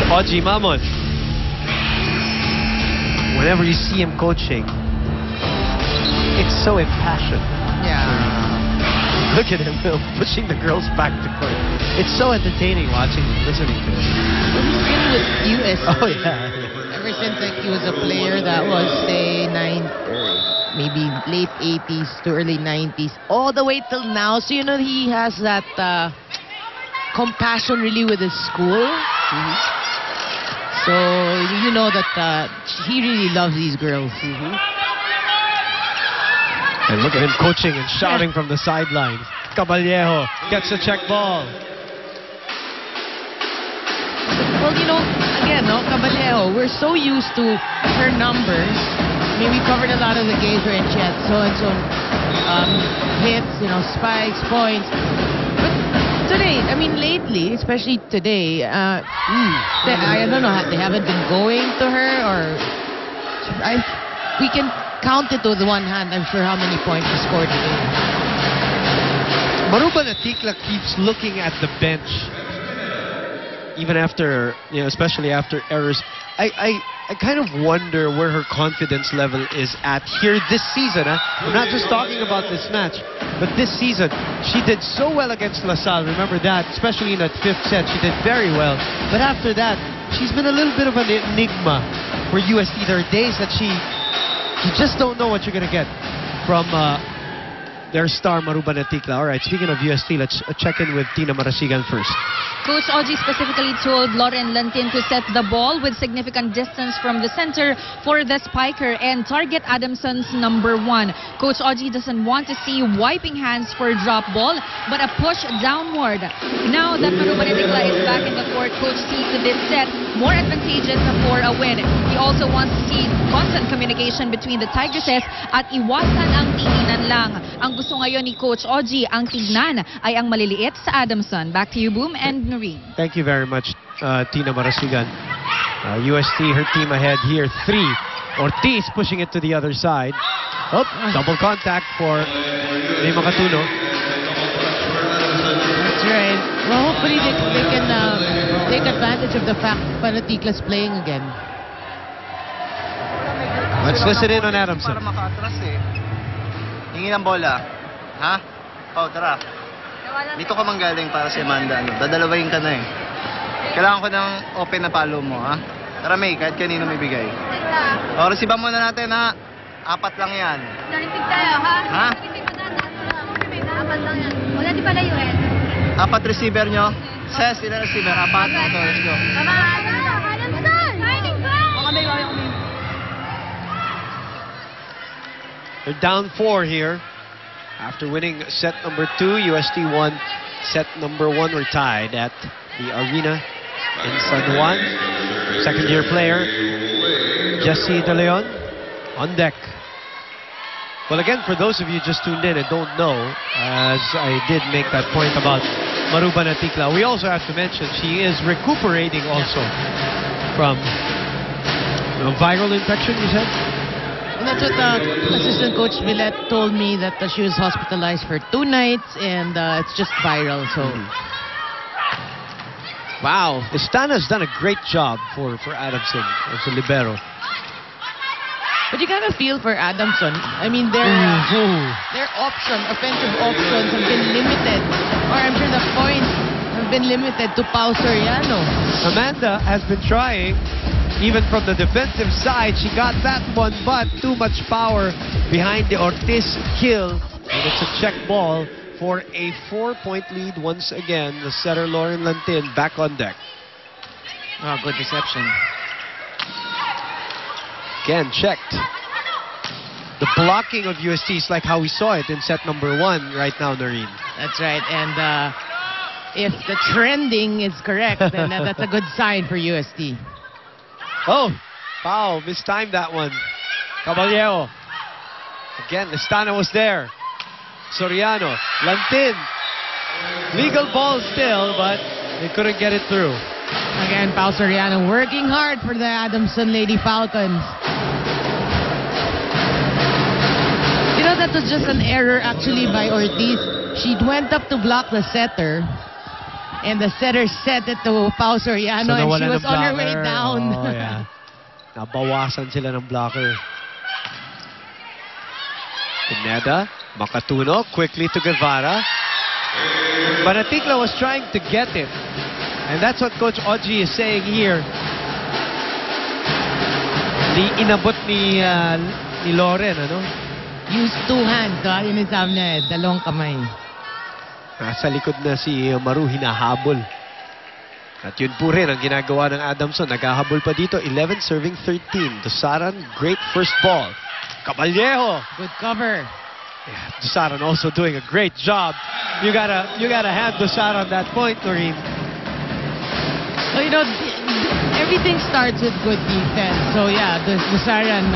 Ogie Mamon. Whenever you see him coaching, it's so impassioned. Yeah. Look at him pushing the girls back to court. It's so entertaining watching him, listening to him. Well, he's been with US. Oh, yeah. Ever since he was a player that was, say, maybe late 80s to early 90s, all the way till now. So, he has that compassion really with his school. So, you know that he really loves these girls. And look at him coaching and shouting from the sidelines. Caballejo gets a check ball. Well, again, Caballejo, we're so used to her numbers. I mean, we covered a lot of the games where she had so-and-so hits, spikes, points. But today, I mean, lately, especially today, I don't know, they haven't been going to her, or we can count it with one hand, I'm sure, how many points she scored today. Maruban Atikla keeps looking at the bench, even after, especially after errors. I kind of wonder where her confidence level is at here this season. I'm not just talking about this match, but this season. She did so well against LaSalle, remember that, especially in that fifth set. She did very well. But after that, she's been a little bit of an enigma for UST. There are days that you just don't know what you're going to get from their star, Maruban Atikla. All right, speaking of UST, let's check in with Tina Marasigan first. Coach Ogie specifically told Lauren Lantin to set the ball with significant distance from the center for the spiker and target Adamson's number 1. Coach Ogie doesn't want to see wiping hands for drop ball, but a push downward. Now that Maruban Atikla is back in the court, Coach sees this set more advantageous for a win. He also wants to see constant communication between the Tigresses at iwasan ang tinginan lang. Ang gusto ngayon ni Coach Ogie, ang tignan ay ang maliliit sa Adamson. Back to you, Boom and Noreen. Thank you very much, Tina Marasigan. UST, her team ahead here, 3. Ortiz pushing it to the other side. Oh, double contact for May Makatuno. That's right. Well, hopefully they can take advantage of the fact Panatikla's playing again. Let's listen in on Adamson. Para maka-atras Hingi ng bola. Ha? Tara. Dito ka manggaling para si Amanda. Dadalawahin ka na Kailangan ko ng open na palo mo, ha? Tara, May, kahit kanino may bigay. O, receive muna natin, ha? 4 lang yan. Narinig tayo, ha? Ha? Apat lang yan. Wala di pala yun. 4 receiver nyo. Ses, ilang receiver? 4. Ito, let's go. Tama! Adamson! Narinig ba? They're down 4 here. After winning set number 2, UST won set number 1. We're tied at the arena in San Juan. Second-year player, Jessie De Leon, on deck. Well, again, for those of you just tuned in and don't know, as I did make that point about Maruban Atikla, we also have to mention she is recuperating also from viral infection, you said? And that's what assistant coach Villette told me, that she was hospitalized for 2 nights and it's just viral. So, wow, Estana's done a great job for Adamson as a libero. But you gotta feel for Adamson. I mean, their offensive options have been limited, or I'm sure the points have been limited to Pao Soriano. Amanda has been trying. Even from the defensive side, she got that one, but too much power behind the Ortiz kill. And it's a check ball for a 4-point lead once again. The setter, Lauren Lantin, back on deck. Oh, good reception. Again, checked. The blocking of UST is like how we saw it in set number 1 right now, Noreen. That's right. And if the trending is correct, then that's a good sign for UST. Oh, Pao mistimed that one. Caballero. Again, Estana was there. Soriano. Lantin. Legal ball still, but they couldn't get it through. Again, Pao Soriano working hard for the Adamson Lady Falcons. You know, that was just an error actually by Ortiz. She went up to block the setter, And the setter set it to Pao Soriano, and she was on her way down. Oh, yeah. Nabawasan sila ng blocker. Pineda, Makatuno, quickly to Guevara. Banatikla was trying to get it. And that's what Coach Oji is saying here. Inabot ni Loren, ano? Use two hands, yun yung sabi niya, dalawang kamay. Nasa likod na si Maru, hinahabol. At yun po rin ang ginagawa ng Adamson. Naghahabol pa dito, 11 serving 13. Dusaran, great first ball. Caballejo. Good cover. Yeah, Dusaran also doing a great job. You gotta hand Dusaran that point, Noreen. So, you know, everything starts with good defense. So, yeah, Dusaran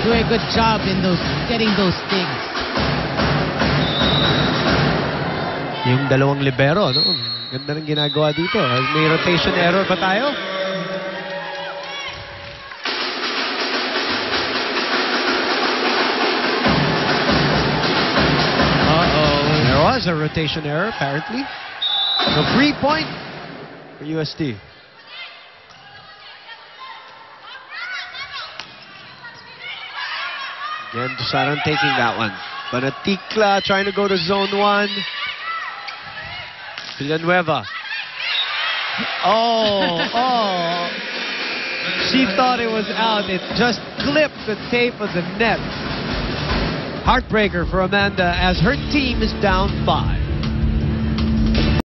do a good job in getting those things. Yung dalawang libero, no? Ganda ng ginagawa dito. May rotation error ba tayo? There was a rotation error, apparently. So, free point for UST. Again, Dusaran taking that one. Banatikla trying to go to zone 1. Villanueva. Oh. She thought it was out. It just clipped the tape of the net. Heartbreaker for Amanda as her team is down 5.